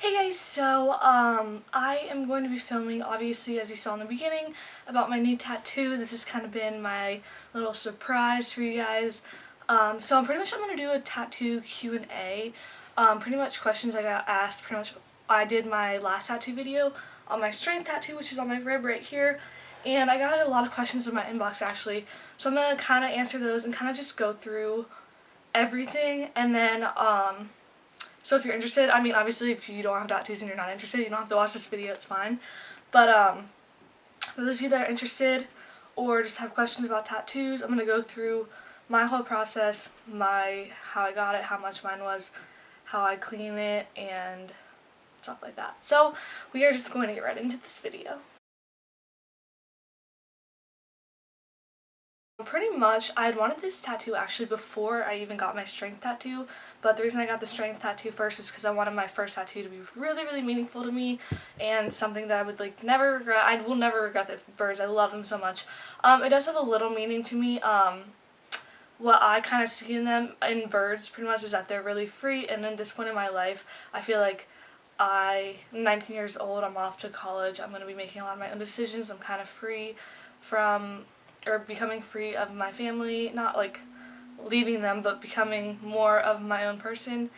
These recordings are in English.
Hey guys, I am going to be filming, obviously, as you saw in the beginning, about my new tattoo. This has kind of been my little surprise for you guys. So I'm going to do a tattoo Q&A. Pretty much questions I got asked, pretty much I did my last tattoo video on my strength tattoo, which is on my rib right here. And I got a lot of questions in my inbox actually. So I'm going to kind of answer those and kind of just go through everything, and then so if you're interested, I mean, obviously if you don't have tattoos and you're not interested, you don't have to watch this video, it's fine. But for those of you that are interested or just have questions about tattoos, I'm going to go through my whole process, how I got it, how much mine was, how I clean it, and stuff like that. So we are just going to get right into this video. Pretty much, I had wanted this tattoo actually before I even got my strength tattoo, but the reason I got the strength tattoo first is because I wanted my first tattoo to be really, really meaningful to me and something that I would never regret. I will never regret the birds. I love them so much. It does have a little meaning to me. What I kind of see in them, in birds, pretty much is that they're really free, and at this point in my life, I feel like I'm 19 years old, I'm off to college, I'm going to be making a lot of my own decisions, I'm kind of free from or becoming free of my family, not like leaving them, but becoming more of my own person,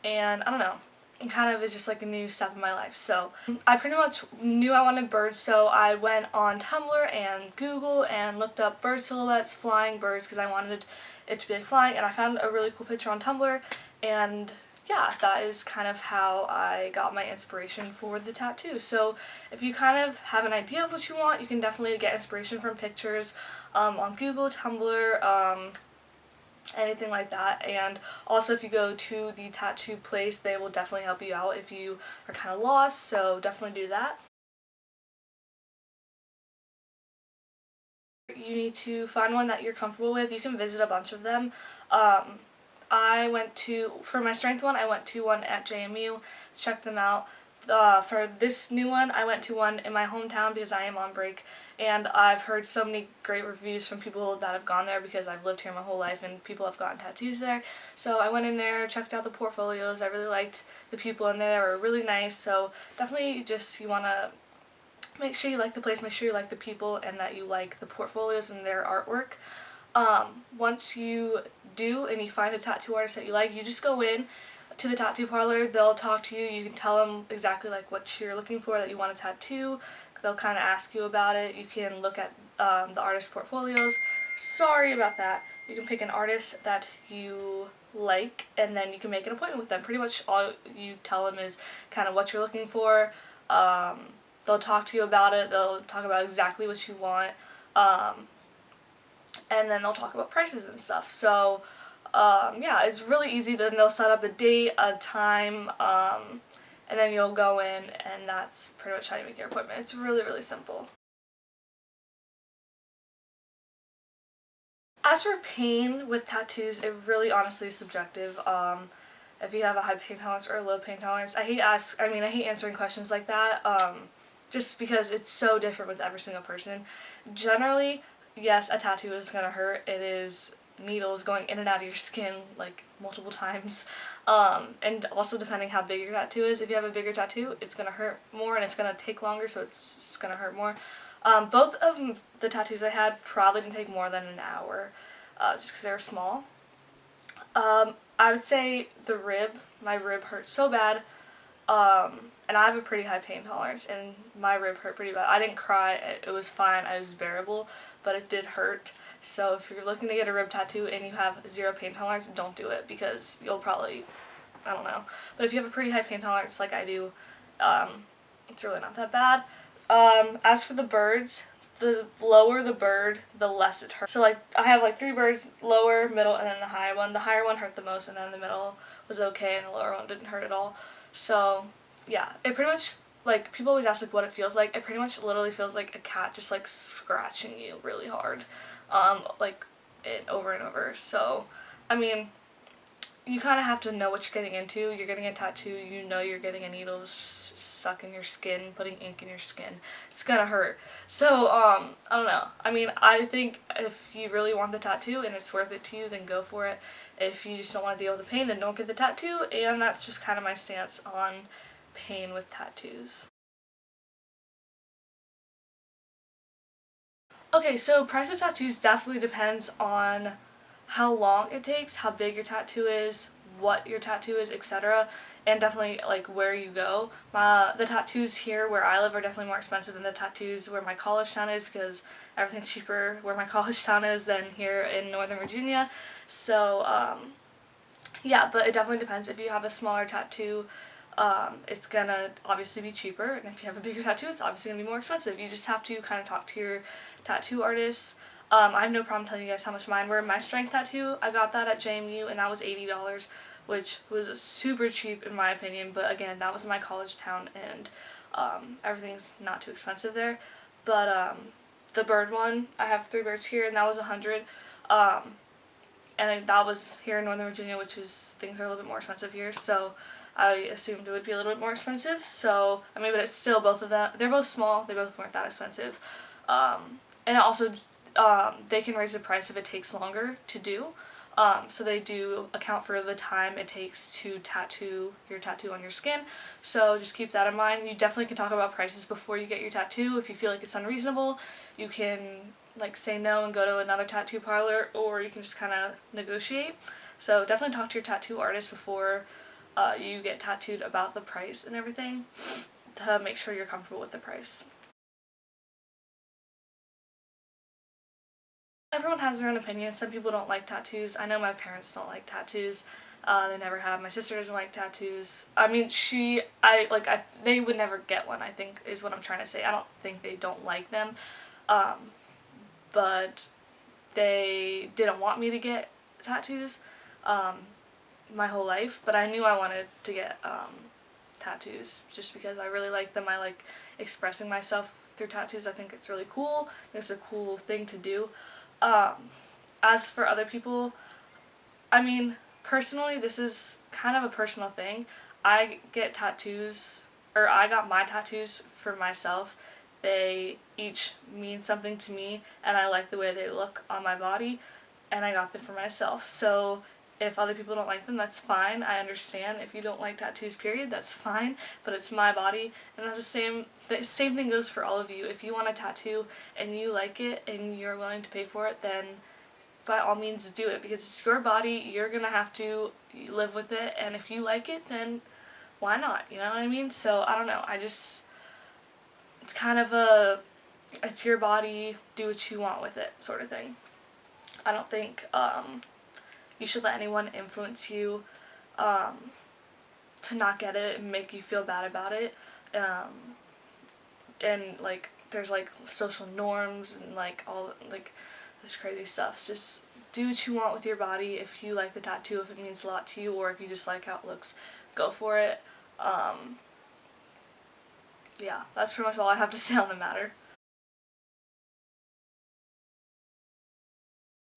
and I don't know, it kind of is just like a new step in my life. So I pretty much knew I wanted birds, so I went on Tumblr and Google and looked up bird silhouettes, flying birds, because I wanted it to be like flying, and I found a really cool picture on Tumblr, and yeah, that is kind of how I got my inspiration for the tattoo. So if you kind of have an idea of what you want, you can definitely get inspiration from pictures on Google, Tumblr, anything like that. And also if you go to the tattoo place, they will definitely help you out if you are kind of lost, so definitely do that. You need to find one that you're comfortable with. You can visit a bunch of them. For my strength one, I went to one at JMU, check them out. For this new one, I went to one in my hometown because I am on break, and I've heard so many great reviews from people that have gone there because I've lived here my whole life and people have gotten tattoos there. So I went in there, checked out the portfolios. I really liked the people in there. They were really nice, so definitely just you want to make sure you like the place, make sure you like the people, and that you like the portfolios and their artwork. Once you do and you find a tattoo artist that you like, you just go in to the tattoo parlor, they'll talk to you, you can tell them exactly like what you're looking for, that you want a tattoo, they'll kind of ask you about it, you can look at the artist portfolios. Sorry about that. You can pick an artist that you like, and then you can make an appointment with them. Pretty much all you tell them is kind of what you're looking for. They'll talk to you about it, they'll talk about exactly what you want, and then they'll talk about prices and stuff. So yeah, it's really easy. Then they'll set up a date, a time, and then you'll go in, and that's pretty much how you make your appointment. It's really, really simple. As for pain with tattoos, it really honestly is subjective. If you have a high pain tolerance or a low pain tolerance, I hate answering questions like that, just because it's so different with every single person. Generally, yes, a tattoo is gonna hurt. It is needles going in and out of your skin like multiple times, and also depending how big your tattoo is. If you have a bigger tattoo, it's gonna hurt more and it's gonna take longer, so it's just gonna hurt more. Both of the tattoos I had probably didn't take more than an hour, just because they were small. I would say my rib hurt so bad, and I have a pretty high pain tolerance, and my rib hurt pretty bad. I didn't cry, it was fine, it was bearable, but it did hurt. So if you're looking to get a rib tattoo and you have zero pain tolerance, don't do it, because you'll probably, I don't know. But if you have a pretty high pain tolerance like I do, it's really not that bad. As for the birds, the lower the bird, the less it hurts. So I have 3 birds, lower, middle, and then the higher one. The higher one hurt the most, and then the middle was okay, and the lower one didn't hurt at all. So yeah, it pretty much, people always ask what it feels like. It pretty much literally feels like a cat just scratching you really hard, it over and over. So I mean, you kind of have to know what you're getting into. You're getting a tattoo, you know you're getting a needle stuck in your skin, putting ink in your skin. It's gonna hurt. So, I don't know. I mean, I think if you really want the tattoo and it's worth it to you, then go for it. If you just don't want to deal with the pain, then don't get the tattoo, and that's just kind of my stance on pain with tattoos. Okay, so price of tattoos definitely depends on how long it takes, how big your tattoo is, what your tattoo is, etc. And definitely like where you go. The tattoos here where I live are definitely more expensive than the tattoos where my college town is, because everything's cheaper where my college town is than here in Northern Virginia. So yeah, but it definitely depends. If you have a smaller tattoo, it's gonna obviously be cheaper, and if you have a bigger tattoo, it's obviously gonna be more expensive. You just have to kind of talk to your tattoo artist. I have no problem telling you guys how much mine were. My strength tattoo, I got that at JMU, and that was $80, which was super cheap in my opinion, but again, that was in my college town, and everything's not too expensive there. But the bird one, I have 3 birds here, and that was 100. And that was here in Northern Virginia, which is, things are a little bit more expensive here, so I assumed it would be a little bit more expensive. So, I mean, but it's still, both of them, they're both small, they both weren't that expensive. And also, they can raise the price if it takes longer to do. So they do account for the time it takes to tattoo your tattoo on your skin. So just keep that in mind. You definitely can talk about prices before you get your tattoo. If you feel like it's unreasonable, you can like say no and go to another tattoo parlor, or you can just kind of negotiate. So definitely talk to your tattoo artist before you get tattooed about the price and everything, to make sure you're comfortable with the price. Everyone has their own opinion. Some people don't like tattoos. I know my parents don't like tattoos. They never have. My sister doesn't like tattoos. I mean, they would never get one, I think, is what I'm trying to say. I don't think they don't like them. Um, but they didn't want me to get tattoos um, my whole life, but I knew I wanted to get tattoos just because I really like them. I like expressing myself through tattoos. I think it's really cool. It's a cool thing to do. Um, as for other people, I mean, personally, this is kind of a personal thing. I get tattoos, or I got my tattoos for myself. They each mean something to me, and I like the way they look on my body, and I got them for myself. So if other people don't like them, that's fine. I understand. If you don't like tattoos, period, that's fine. But it's my body, and that's the same thing goes for all of you. If you want a tattoo and you like it and you're willing to pay for it, then by all means do it, because it's your body. You're gonna have to live with it, and if you like it, then why not? You know what I mean? So I don't know. It's kind of it's your body, do what you want with it, sort of thing. I don't think you should let anyone influence you to not get it and make you feel bad about it. And like there's like social norms and like all like this crazy stuff. So just do what you want with your body. If you like the tattoo, if it means a lot to you, or if you just like how it looks, go for it. Yeah, that's pretty much all I have to say on the matter.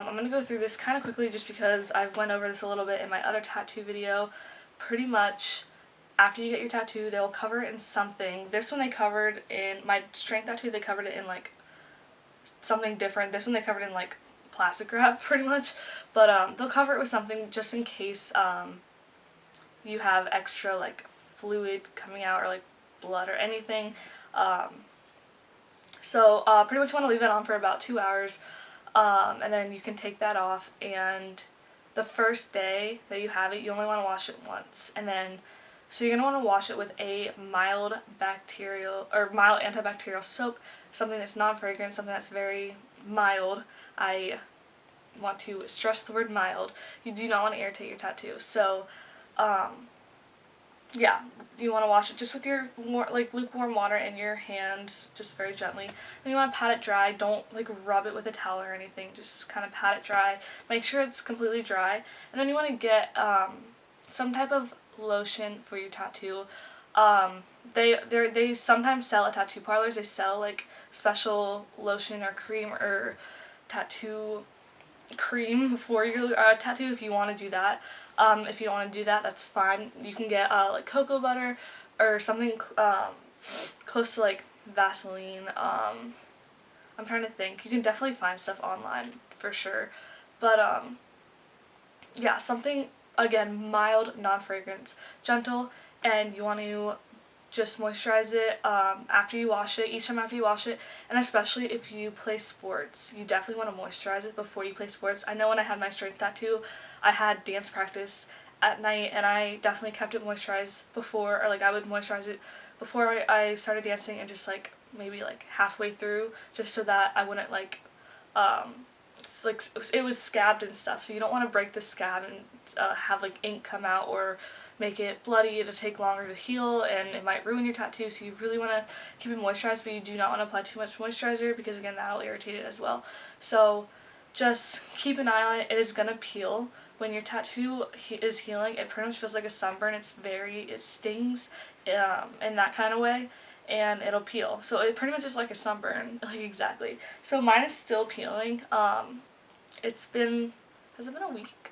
I'm going to go through this kind of quickly just because I've went over this a little bit in my other tattoo video. Pretty much, after you get your tattoo, they'll cover it in something. This one they covered in, my strength tattoo, they covered it in like something different. This one they covered in like plastic wrap, pretty much. But they'll cover it with something just in case you have extra like fluid coming out, or like blood or anything. So pretty much want to leave it on for about 2 hours. And then you can take that off, and the first day that you have it, you only want to wash it once, and then so you're going to want to wash it with a mild antibacterial soap, something that's non-fragrant, something that's very mild. I want to stress the word mild. You do not want to irritate your tattoo. So yeah, you want to wash it just with your lukewarm water in your hand, just very gently. Then you want to pat it dry. Don't like rub it with a towel or anything. Just kind of pat it dry. Make sure it's completely dry. And then you want to get some type of lotion for your tattoo. They sometimes sell at tattoo parlors. They sell like special lotion or cream or tattoo cream for your tattoo if you want to do that. If you don't want to do that, that's fine. You can get like cocoa butter or something close to like Vaseline. I'm trying to think. You can definitely find stuff online for sure. But yeah, something again mild, non-fragrance, gentle, and you want to just moisturize it after you wash it, each time after you wash it, and especially if you play sports, you definitely want to moisturize it before you play sports. I know when I had my strength tattoo, I had dance practice at night, and I definitely kept it moisturized before, or like I would moisturize it before I started dancing and just like maybe like halfway through, just so that I wouldn't like like it was scabbed and stuff, so you don't want to break the scab and have like ink come out or make it bloody. It'll take longer to heal and it might ruin your tattoo, so you really want to keep it moisturized, but you do not want to apply too much moisturizer because again that'll irritate it as well. So just keep an eye on it. It is gonna peel when your tattoo is healing. It pretty much feels like a sunburn. It stings in that kind of way, and it'll peel. So it pretty much is like a sunburn, like exactly. So mine is still peeling. It's been, has it been a week?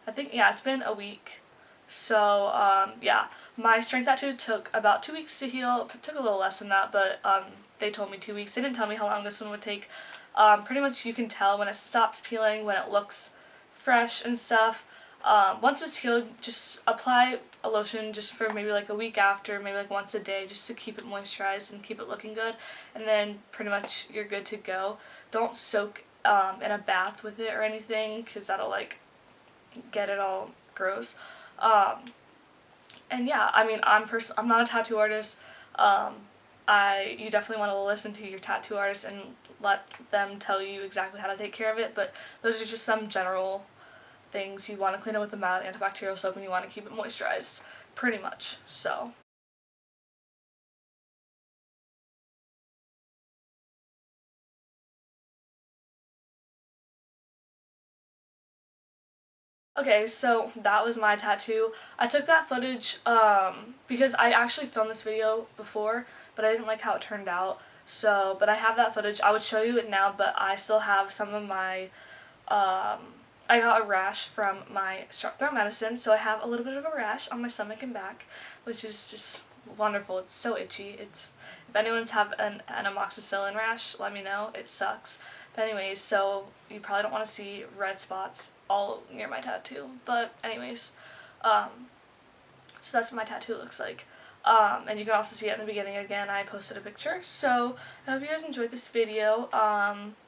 I think, yeah, it's been a week. So, yeah, my strength tattoo took about 2 weeks to heal. It took a little less than that, but they told me 2 weeks. They didn't tell me how long this one would take. Pretty much you can tell when it stops peeling, when it looks fresh and stuff. Once it's healed, just apply a lotion just for maybe like a week after, maybe like once a day, just to keep it moisturized and keep it looking good, and then pretty much you're good to go. Don't soak in a bath with it or anything, because that'll like get it all gross. And yeah, I mean, I'm not a tattoo artist. You definitely want to listen to your tattoo artist and let them tell you exactly how to take care of it, but those are just some general things. You want to clean it with a mild antibacterial soap and you want to keep it moisturized, pretty much. So okay, so that was my tattoo. I took that footage because I actually filmed this video before, but I didn't like how it turned out. So, but I have that footage. I would show you it now, but I still have some of my I got a rash from my strep throat medicine, so I have a little bit of a rash on my stomach and back, which is just wonderful. It's so itchy. If anyone's have an amoxicillin rash, let me know. It sucks. But anyways, so you probably don't want to see red spots all near my tattoo. But anyways, um, so that's what my tattoo looks like. And you can also see it in the beginning again. I posted a picture. So I hope you guys enjoyed this video.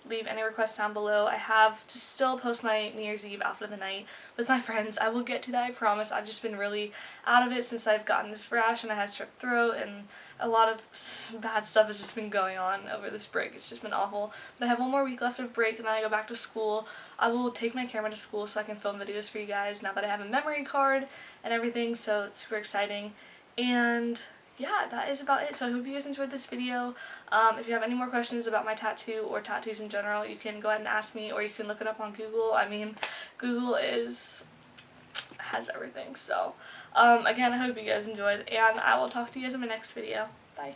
Leave any requests down below. I have to still post my New Year's Eve outfit of the night with my friends. I will get to that, I promise. I've just been really out of it since I've gotten this rash and I had strep throat, and a lot of bad stuff has just been going on over this break. It's just been awful. But I have one more week left of break and then I go back to school. I will take my camera to school so I can film videos for you guys now that I have a memory card and everything, so it's super exciting. And yeah, that is about it. So I hope you guys enjoyed this video. If you have any more questions about my tattoo or tattoos in general, you can go ahead and ask me, or you can look it up on Google. I mean, Google has everything. So again, I hope you guys enjoyed, and I will talk to you guys in my next video. Bye.